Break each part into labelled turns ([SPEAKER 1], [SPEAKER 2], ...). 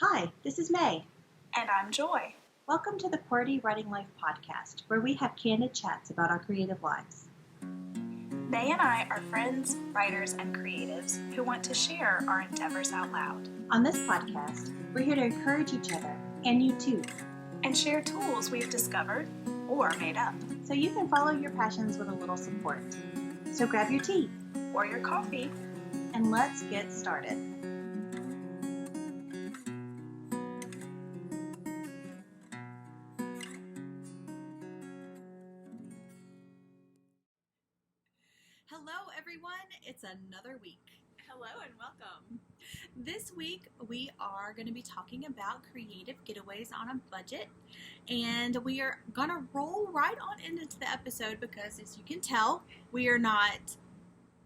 [SPEAKER 1] Hi, this is May.
[SPEAKER 2] And I'm Joy.
[SPEAKER 1] Welcome to the QWERTY Writing Life podcast, where we have candid chats about our creative lives.
[SPEAKER 2] May and I are friends, writers, and creatives who want to share our endeavors out loud.
[SPEAKER 1] On this podcast, we're here to encourage each other, and you too,
[SPEAKER 2] and share tools we've discovered or made up.
[SPEAKER 1] So you can follow your passions with a little support. So grab your tea
[SPEAKER 2] or your coffee,
[SPEAKER 1] and let's get started. Hello everyone, it's another week.
[SPEAKER 2] Hello and welcome.
[SPEAKER 1] This week we are going to be talking about creative getaways on a budget, and we are going to roll right on into the episode because, as you can tell, we are not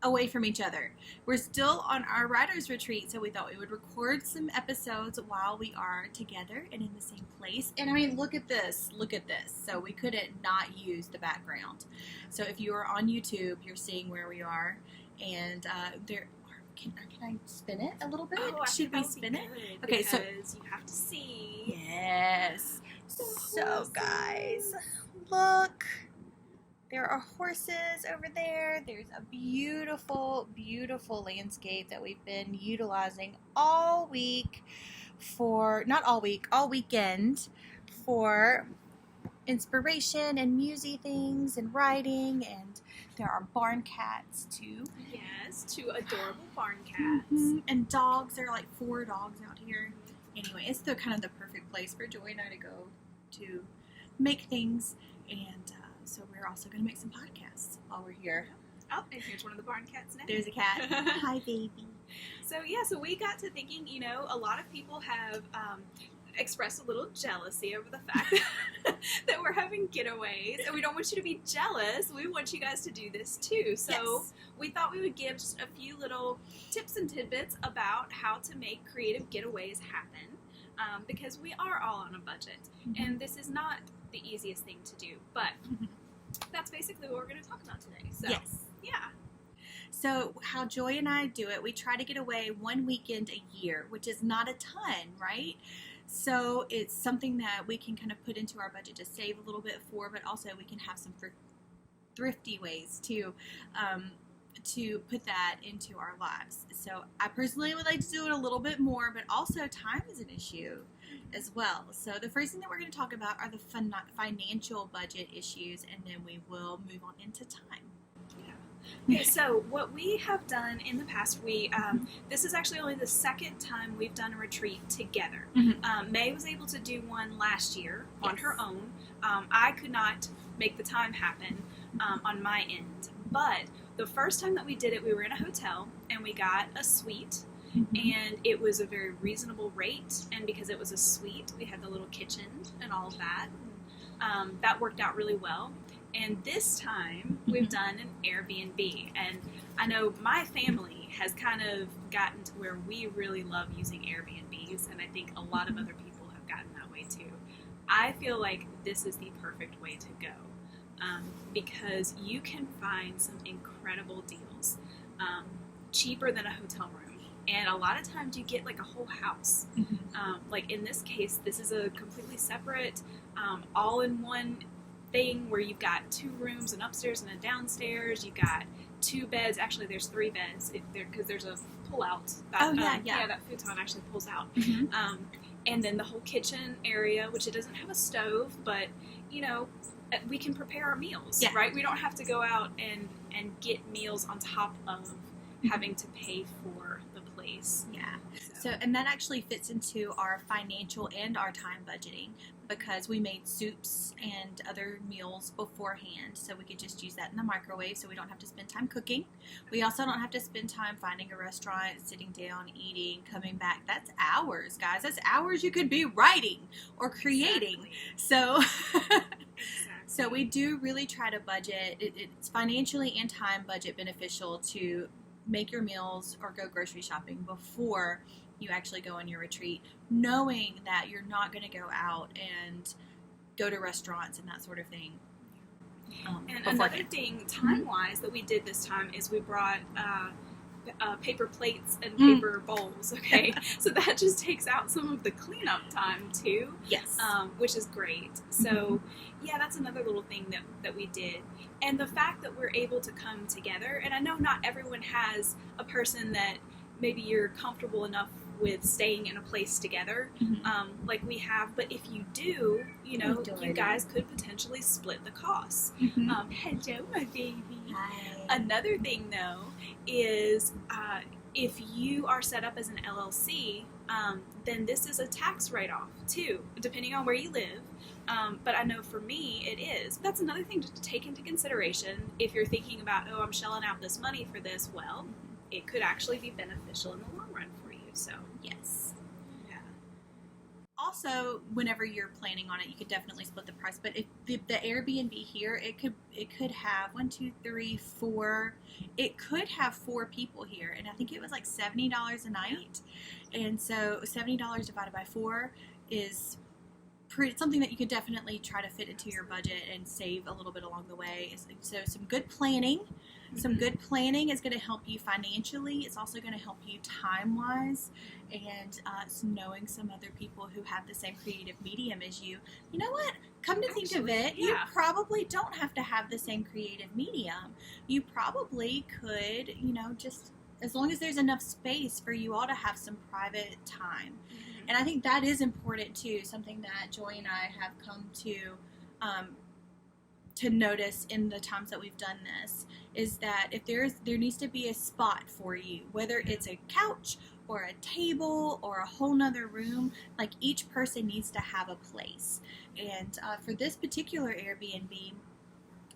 [SPEAKER 1] away from each other. We're still on our writer's retreat, so we thought we would record some episodes while we are together and in the same place. And I mean, look at this. So we couldn't not use the background. So if you are on YouTube, you're seeing where we are, and there. Can I spin it a little bit?
[SPEAKER 2] Oh,
[SPEAKER 1] Should we spin it?
[SPEAKER 2] Okay, so you have to see.
[SPEAKER 1] Yes. So guys, look. There are horses over there. There's a beautiful, beautiful landscape that we've been utilizing all week all weekend for inspiration and musy things and writing, and there are barn cats too.
[SPEAKER 2] Yes, 2 adorable barn cats.
[SPEAKER 1] Mm-hmm. And dogs. There are like 4 dogs out here. Anyway, it's the kind of the perfect place for Joy and I to go to make things, and so we're also going to make some podcasts while we're here.
[SPEAKER 2] Oh, and here's one of the barn cats now.
[SPEAKER 1] There's a cat. Hi, baby.
[SPEAKER 2] So we got to thinking, a lot of people have expressed a little jealousy over the fact that we're having getaways, and we don't want you to be jealous. We want you guys to do this too. So
[SPEAKER 1] yes.
[SPEAKER 2] We thought we would give just a few little tips and tidbits about how to make creative getaways happen, because we are all on a budget, and this is not the easiest thing to do, but that's basically what we're going to talk about today. So,
[SPEAKER 1] yes.
[SPEAKER 2] Yeah.
[SPEAKER 1] So how Joy and I do it, we try to get away one weekend a year, which is not a ton, right? So it's something that we can kind of put into our budget to save a little bit for, but also we can have some thrifty ways to put that into our lives. So I personally would like to do it a little bit more, but also time is an issue as well. So the first thing that we're going to talk about are the financial budget issues, and then we will move on into time.
[SPEAKER 2] Okay, so what we have done in the past, this is actually only the second time we've done a retreat together. May was able to do one last year on her own. I could not make the time happen on my end, but the first time that we did it, we were in a hotel and we got a suite, and it was a very reasonable rate, and because it was a suite, we had the little kitchen and all of that. That worked out really well. And this time, we've done an Airbnb. And I know my family has kind of gotten to where we really love using Airbnbs, and I think a lot of other people have gotten that way too. I feel like this is the perfect way to go, because you can find some incredible deals, cheaper than a hotel room. And a lot of times you get like a whole house. Like in this case, this is a completely separate, all-in-one thing where you've got 2 rooms, an upstairs and a downstairs. You've got 2 beds. Actually, there's 3 beds because there's a pull-out. That futon actually pulls out. And then the whole kitchen area, which it doesn't have a stove, but we can prepare our meals, right? We don't have to go out and get meals on top of having to pay for the place.
[SPEAKER 1] Yeah. So, and that actually fits into our financial and our time budgeting, because we made soups and other meals beforehand, so we could just use that in the microwave, so we don't have to spend time cooking. We also don't have to spend time finding a restaurant, sitting down, eating, coming back. That's hours, guys. That's hours you could be writing or creating.
[SPEAKER 2] Exactly.
[SPEAKER 1] So we do really try to budget. It's financially and time budget beneficial to make your meals or go grocery shopping before you actually go on your retreat, knowing that you're not going to go out and go to restaurants and that sort of thing.
[SPEAKER 2] And another thing, time-wise, that we did this time is we brought paper plates and paper bowls, okay? So that just takes out some of the cleanup time too.
[SPEAKER 1] Yes.
[SPEAKER 2] Which is great. So yeah, that's another little thing that we did. And the fact that we're able to come together, and I know not everyone has a person that maybe you're comfortable enough with staying in a place together, like we have, but if you do, you know, you guys could potentially split the costs. Hello, my baby.
[SPEAKER 1] Hi.
[SPEAKER 2] Another thing, though, is if you are set up as an LLC, then this is a tax write-off, too, depending on where you live. But I know for me, it is. That's another thing to take into consideration if you're thinking about, oh, I'm shelling out this money for this. Well, it could actually be beneficial in the long run for you. So
[SPEAKER 1] yes.
[SPEAKER 2] Yeah.
[SPEAKER 1] Also, whenever you're planning on it, you could definitely split the price. But if the Airbnb here, it could have 1, 2, 3, 4. It could have 4 people here, and I think it was like $70 a night. And so $70 divided by 4 is something that you could definitely try to fit into your budget and save a little bit along the way. So some good planning. Some good planning is going to help you financially. It's also going to help you time-wise, and knowing some other people who have the same creative medium as you. You know what? Come to think of it, you probably don't have to have the same creative medium. You probably could, you know, just as long as there's enough space for you all to have some private time. And I think that is important too, something that Joy and I have come to notice in the times that we've done this, is that if there needs to be a spot for you, whether it's a couch or a table or a whole nother room, like each person needs to have a place. And for this particular Airbnb,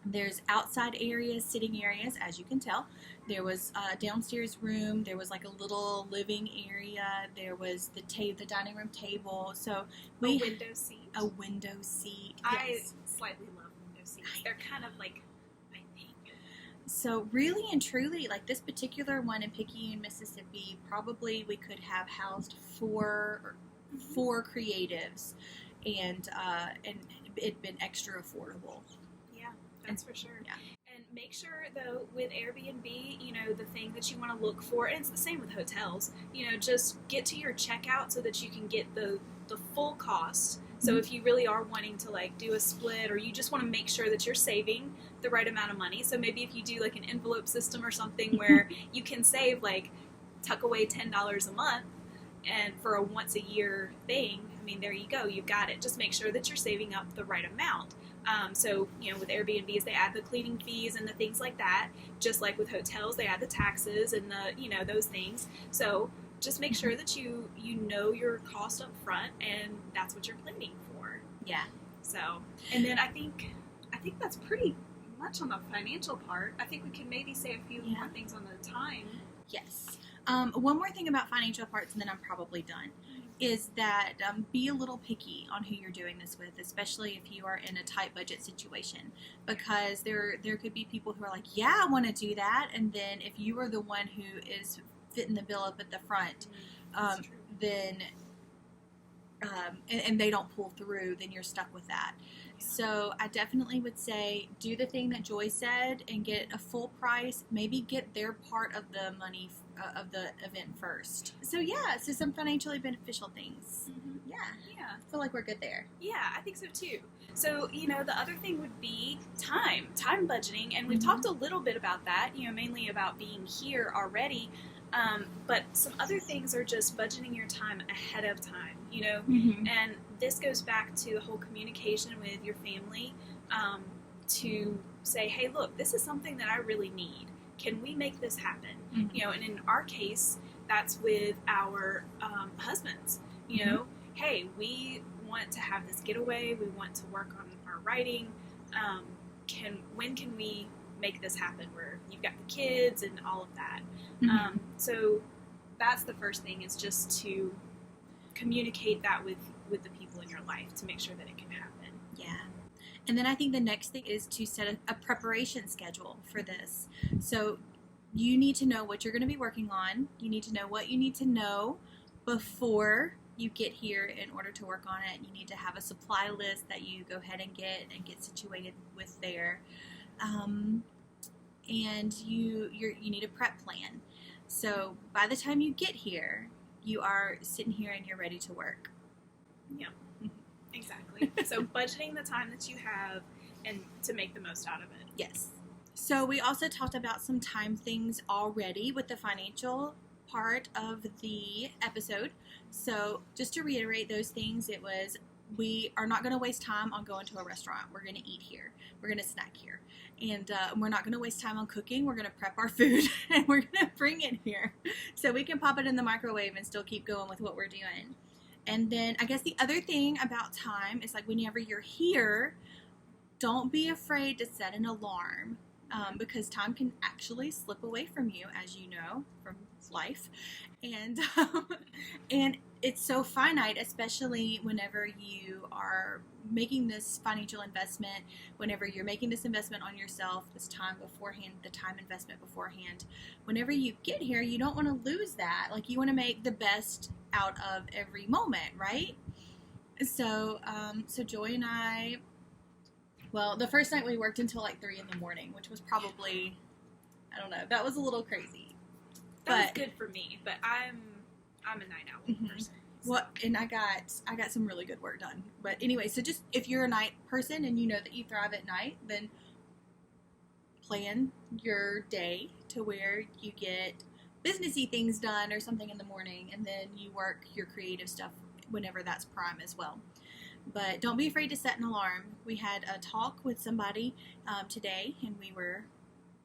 [SPEAKER 1] there's outside areas, sitting areas, as you can tell. There was a downstairs room. There was like a little living area. There was the dining room table. So
[SPEAKER 2] a window seat.
[SPEAKER 1] A window seat.
[SPEAKER 2] I slightly love window seats. They're kind of like, I think.
[SPEAKER 1] So really and truly, like this particular one in Picayune, Mississippi, probably we could have housed 4 creatives, and it'd been extra affordable.
[SPEAKER 2] That's for sure.
[SPEAKER 1] Yeah.
[SPEAKER 2] And make sure, though, with Airbnb, you know, the thing that you want to look for, and it's the same with hotels, you know, just get to your checkout so that you can get the full cost. So if you really are wanting to, like, do a split, or you just want to make sure that you're saving the right amount of money. So maybe if you do, like, an envelope system or something where you can save, like, tuck away $10 a month, and for a once-a-year thing, I mean, there you go. You've got it. Just make sure that you're saving up the right amount. So, you know, with Airbnbs, they add the cleaning fees and the things like that. Just like with hotels, they add the taxes and the, you know, those things. So just make sure that you know your cost up front, and that's what you're planning for.
[SPEAKER 1] Yeah.
[SPEAKER 2] So, and then I think that's pretty much on the financial part. I think we can maybe say a few more things on the time.
[SPEAKER 1] Yes. One more thing about financial parts, and then I'm probably done, is that be a little picky on who you're doing this with, especially if you are in a tight budget situation, because there could be people who are like, yeah, I want to do that, and then if you are the one who is fitting the bill up at the front, then and they don't pull through, then you're stuck with that. So I definitely would say do the thing that Joy said and get a full price. Maybe get their part of the money of the event first. So so some financially beneficial things. Yeah. I feel like we're good there.
[SPEAKER 2] Yeah, I think so too. So, you know, the other thing would be time budgeting, and we've talked a little bit about that, you know, mainly about being here already. But some other things are just budgeting your time ahead of time, you know, and this goes back to the whole communication with your family, to say, hey, look, this is something that I really need. Can we make this happen? You know, and in our case, that's with our husbands, you know, hey, we want to have this getaway. We want to work on our writing. When can we make this happen, where you've got the kids and all of that? So that's the first thing, is just to communicate that with the people in your life to make sure that it can happen.
[SPEAKER 1] Yeah. And then I think the next thing is to set a preparation schedule for this. So you need to know what you're going to be working on. You need to know what you need to know before you get here in order to work on it. You need to have a supply list that you go ahead and get situated with there. And you need a prep plan. So by the time you get here, you are sitting here and you're ready to work.
[SPEAKER 2] Yeah, exactly. So budgeting the time that you have and to make the most out of it.
[SPEAKER 1] Yes. So we also talked about some time things already with the financial part of the episode. So just to reiterate those things, it was we are not going to waste time on going to a restaurant. We're going to eat here. We're going to snack here. And we're not going to waste time on cooking. We're going to prep our food and we're going to bring it here so we can pop it in the microwave and still keep going with what we're doing. And then I guess the other thing about time is like whenever you're here, don't be afraid to set an alarm because time can actually slip away from you, as you know, from life. And it's so finite, especially whenever you are making this financial investment, whenever you're making this investment on yourself, this time beforehand, the time investment beforehand. Whenever you get here, you don't want to lose that. Like, you want to make the best out of every moment, right? So Joy and I, well, the first night we worked until like 3 a.m, which was probably, I don't know, that was a little crazy.
[SPEAKER 2] That was good for me, but I'm a night owl person. So.
[SPEAKER 1] Well, and I got some really good work done. But anyway, so just if you're a night person and you know that you thrive at night, then plan your day to where you get businessy things done or something in the morning, and then you work your creative stuff whenever that's prime as well. But don't be afraid to set an alarm. We had a talk with somebody today, and we were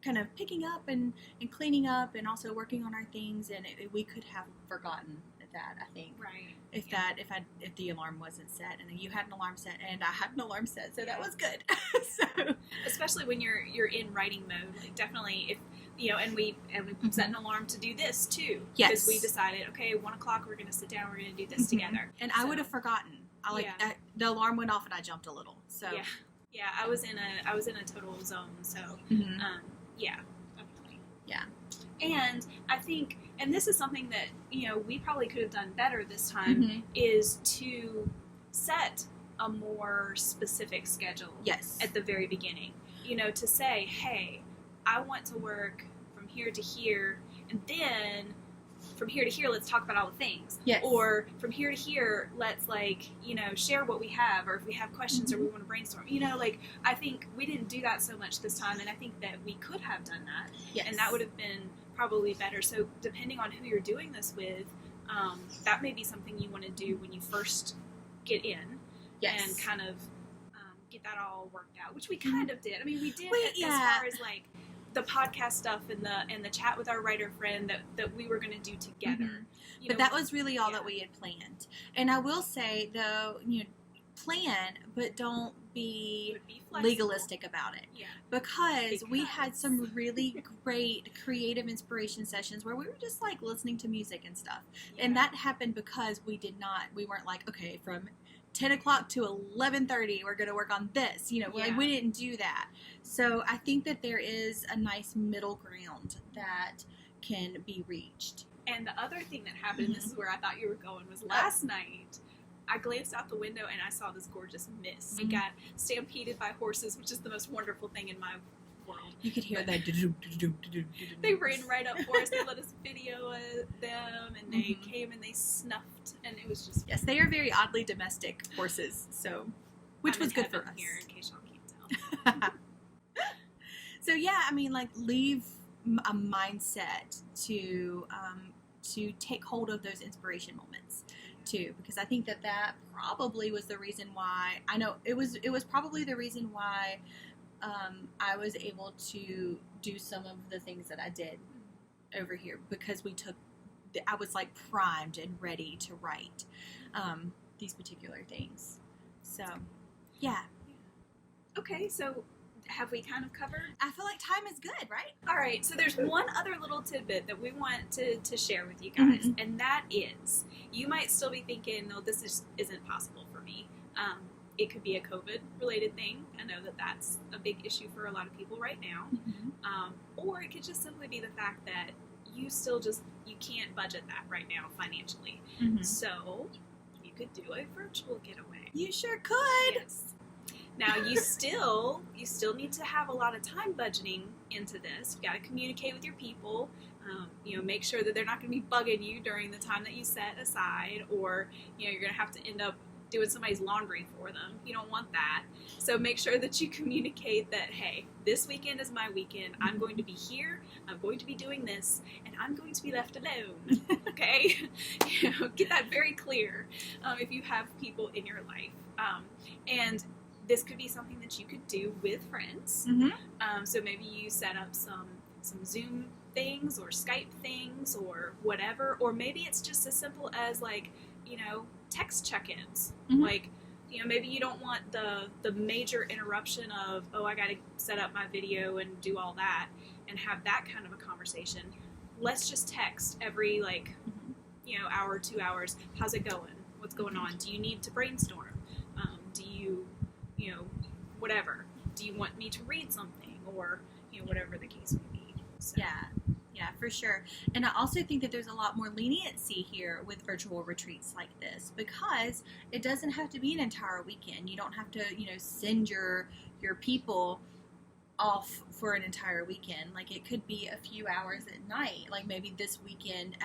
[SPEAKER 1] kind of picking up and cleaning up and also working on our things, and we could have forgotten that, I think.
[SPEAKER 2] Right.
[SPEAKER 1] If the alarm wasn't set, and you had an alarm set and I had an alarm set, so that was good. So
[SPEAKER 2] especially when you're in writing mode, like definitely if and we set an alarm to do this too.
[SPEAKER 1] Yes.
[SPEAKER 2] Because we decided, okay, 1 o'clock we're gonna sit down, we're gonna do this together.
[SPEAKER 1] And I would have forgotten. The alarm went off and I jumped a little. So
[SPEAKER 2] yeah, I was in a total zone. So yeah, definitely.
[SPEAKER 1] Yeah.
[SPEAKER 2] And I think, and this is something that, we probably could have done better this time, is to set a more specific schedule at the very beginning. To say, hey, I want to work from here to here, and then from here to here, let's talk about all the things.
[SPEAKER 1] Yes.
[SPEAKER 2] Or from here to here, let's share what we have, or if we have questions or we want to brainstorm. I think we didn't do that so much this time, and I think that we could have done that.
[SPEAKER 1] Yes.
[SPEAKER 2] And that would have been probably better. So depending on who you're doing this with, that may be something you want to do when you first get in.
[SPEAKER 1] Yes.
[SPEAKER 2] And kind of get that all worked out, which we kind of did. I mean, we did as far as the podcast stuff and the chat with our writer friend that we were going to do together.
[SPEAKER 1] But that was really all that we had planned. And I will say, though, plan, but don't be legalistic about it.
[SPEAKER 2] Yeah.
[SPEAKER 1] Because we had some really great creative inspiration sessions where we were just listening to music and stuff. Yeah. And that happened because we weren't okay, from 10 o'clock to 11:30, we're going to work on this. We didn't do that. So I think that there is a nice middle ground that can be reached.
[SPEAKER 2] And the other thing that happened, and this is where I thought you were going, was last night, I glanced out the window and I saw this gorgeous mist. We got stampeded by horses, which is the most wonderful thing in my world.
[SPEAKER 1] You could hear that.
[SPEAKER 2] They ran right up for us. They let us video them, and they came and they snuffed, and it was just...
[SPEAKER 1] Yes, they are very oddly domestic horses, which was good for us.
[SPEAKER 2] Here, in case y'all can't tell.
[SPEAKER 1] So yeah, I mean, leave a mindset to take hold of those inspiration moments too, because I think that probably was the reason why. I know it was probably the reason why I was able to do some of the things that I did over here, because I was primed and ready to write these particular things. So yeah.
[SPEAKER 2] Okay, so have we kind of covered?
[SPEAKER 1] I feel like time is good, right?
[SPEAKER 2] All right, so there's one other little tidbit that we want to share with you guys, and that is, you might still be thinking, no, this isn't possible for me. It could be a COVID-related thing. I know that that's a big issue for a lot of people right now. Or it could just simply be the fact that you can't budget that right now financially. So you could do a virtual getaway.
[SPEAKER 1] You sure could.
[SPEAKER 2] Yes. Now, you still need to have a lot of time budgeting into this. You got to communicate with your people. Make sure that they're not going to be bugging you during the time that you set aside, or you're going to have to end up doing somebody's laundry for them. You don't want that. So make sure that you communicate that, hey, this weekend is my weekend. I'm going to be here. I'm going to be doing this, and I'm going to be left alone. Okay? Get that very clear if you have people in your life. And this could be something that you could do with friends. So maybe you set up some Zoom things or Skype things or whatever, or maybe it's just as simple as text check-ins. Maybe you don't want the major interruption of, oh, I got to set up my video and do all that and have that kind of a conversation. Let's just text every hour, 2 hours. How's it going? What's going on? Do you need to brainstorm? Do you whatever. Do you want me to read something, or whatever the case may be? So.
[SPEAKER 1] Yeah, for sure. And I also think that there's a lot more leniency here with virtual retreats like this, because it doesn't have to be an entire weekend. You don't have to, send your people off for an entire weekend. Like, it could be a few hours at night. Like, maybe this weekend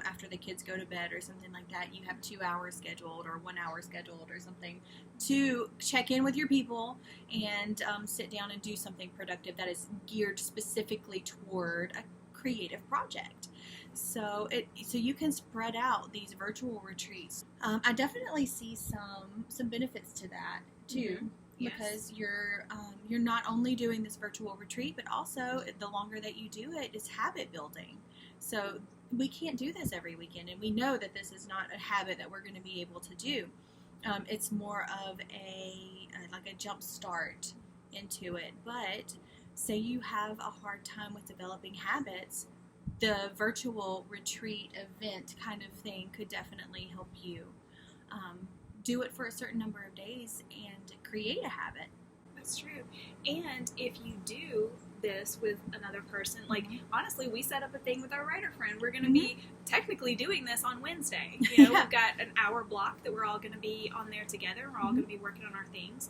[SPEAKER 1] after the kids go to bed or something like that, you have 2 hours scheduled or 1 hour scheduled or something to check in with your people and sit down and do something productive that is geared specifically toward a creative project. So you can spread out these virtual retreats. I definitely see some benefits to that too.
[SPEAKER 2] Mm-hmm.
[SPEAKER 1] Because you're not only doing this virtual retreat, but also the longer that you do it is habit building. So we can't do this every weekend, and we know that this is not a habit that we're going to be able to do. It's more of a jump start into it. But say you have a hard time with developing habits, the virtual retreat event kind of thing could definitely help you do it for a certain number of days and create a habit.
[SPEAKER 2] That's true. And if you do this with another person, honestly, we set up a thing with our writer friend. We're going to be technically doing this on Wednesday. We've got an hour block that we're all going to be on there together. We're all going to be working on our things.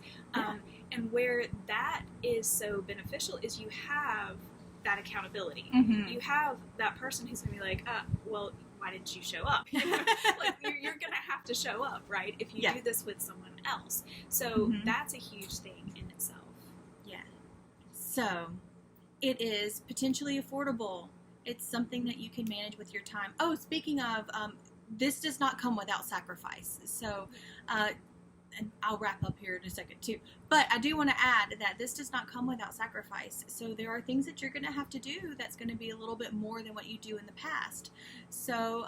[SPEAKER 2] And where that is so beneficial is you have that accountability. You have that person who's going to be like, well, why didn't you show up? You're going to have to show up, right? If you do this with someone else. So that's a huge thing in itself.
[SPEAKER 1] Yeah. So it is potentially affordable. It's something that you can manage with your time. Oh, speaking of, this does not come without sacrifice. So, and I'll wrap up here in a second too. But I do want to add that this does not come without sacrifice. So there are things that you're going to have to do that's going to be a little bit more than what you do in the past. So,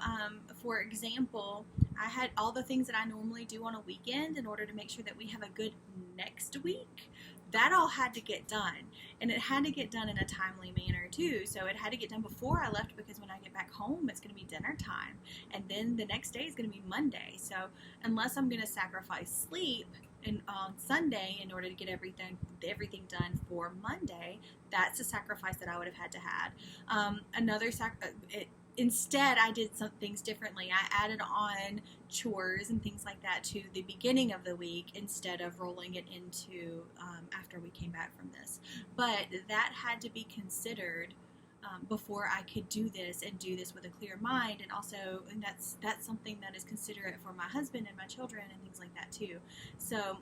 [SPEAKER 1] for example, I had all the things that I normally do on a weekend in order to make sure that we have a good next week. That all had to get done, and it had to get done in a timely manner too. So it had to get done before I left, because when I get back home, it's going to be dinner time, and then the next day is going to be Monday. So unless I'm going to sacrifice sleep on Sunday in order to get everything done for Monday, that's a sacrifice that I would have had to have. Instead, I did some things differently. I added on chores and things like that to the beginning of the week instead of rolling it into after we came back from this. But that had to be considered before I could do this and do this with a clear mind. And that's something that is considerate for my husband and my children and things like that too. So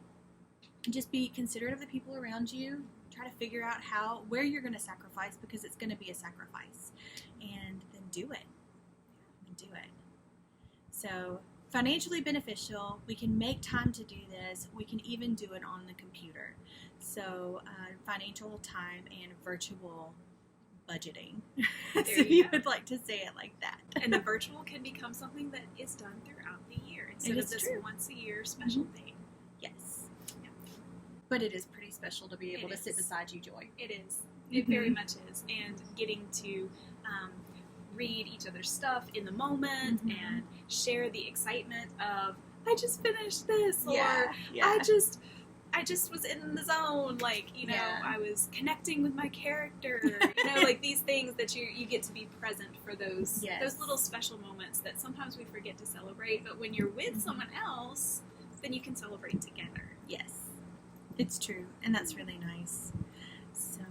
[SPEAKER 1] just be considerate of the people around you. Try to figure out where you're going to sacrifice, because it's going to be a sacrifice. And then do it. So financially beneficial. We can make time to do this. We can even do it on the computer. So financial time and virtual budgeting. So you would like to say it like that.
[SPEAKER 2] And the virtual can become something that is done throughout the year instead of this once a year special thing.
[SPEAKER 1] Yes. Yeah. But it is pretty special to be able to sit beside you, Joy.
[SPEAKER 2] It is. It very much is. And getting to read each other's stuff in the moment and share the excitement of, I just finished this, or I just was in the zone, I was connecting with my character, these things that you get to be present for those little special moments that sometimes we forget to celebrate, but when you're with someone else, then you can celebrate together.
[SPEAKER 1] Yes, it's true, and that's really nice. So,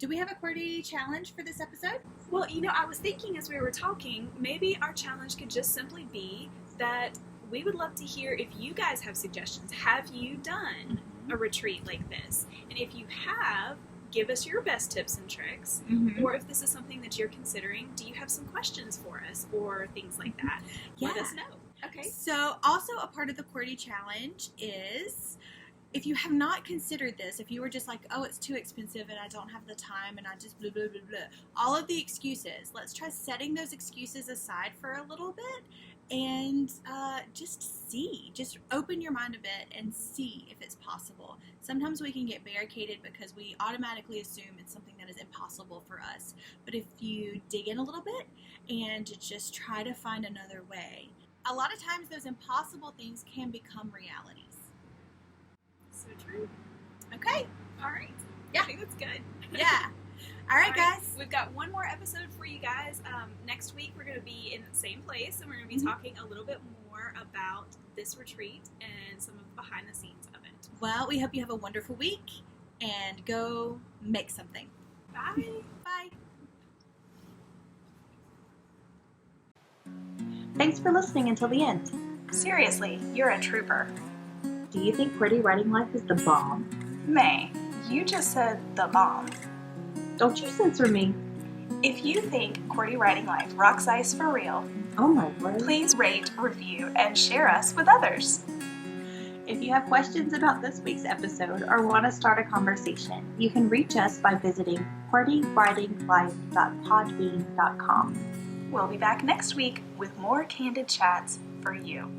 [SPEAKER 1] Do we have a QWERTY challenge for this episode?
[SPEAKER 2] Well, I was thinking as we were talking, maybe our challenge could just simply be that we would love to hear if you guys have suggestions. Have you done a retreat like this? And if you have, give us your best tips and tricks. Or if this is something that you're considering, do you have some questions for us or things like that? Let us know. Okay.
[SPEAKER 1] So also a part of the QWERTY challenge is, if you have not considered this, if you were just like, oh, it's too expensive and I don't have the time and I just blah, blah, blah, blah, all of the excuses, let's try setting those excuses aside for a little bit and just open your mind a bit and see if it's possible. Sometimes we can get barricaded because we automatically assume it's something that is impossible for us. But if you dig in a little bit and just try to find another way, a lot of times those impossible things can become realities.
[SPEAKER 2] So true.
[SPEAKER 1] Okay.
[SPEAKER 2] All right.
[SPEAKER 1] Yeah.
[SPEAKER 2] I think that's good.
[SPEAKER 1] Yeah. All right, guys.
[SPEAKER 2] We've got one more episode for you guys. Next week, we're going to be in the same place, and we're going to be talking a little bit more about this retreat and some of the behind the scenes of it.
[SPEAKER 1] Well, we hope you have a wonderful week, and go make something.
[SPEAKER 2] Bye.
[SPEAKER 1] Bye.
[SPEAKER 3] Thanks for listening until the end.
[SPEAKER 4] Seriously, you're a trooper.
[SPEAKER 3] Do you think QWERTY Writing Life is the bomb?
[SPEAKER 4] May, you just said the bomb.
[SPEAKER 3] Don't you censor me.
[SPEAKER 4] If you think QWERTY Writing Life rocks ice for real,
[SPEAKER 3] Oh my word.
[SPEAKER 4] please rate, review, and share us with others.
[SPEAKER 3] If you have questions about this week's episode or want to start a conversation, you can reach us by visiting QWERTYWritingLife.podbean.com.
[SPEAKER 4] We'll be back next week with more candid chats for you.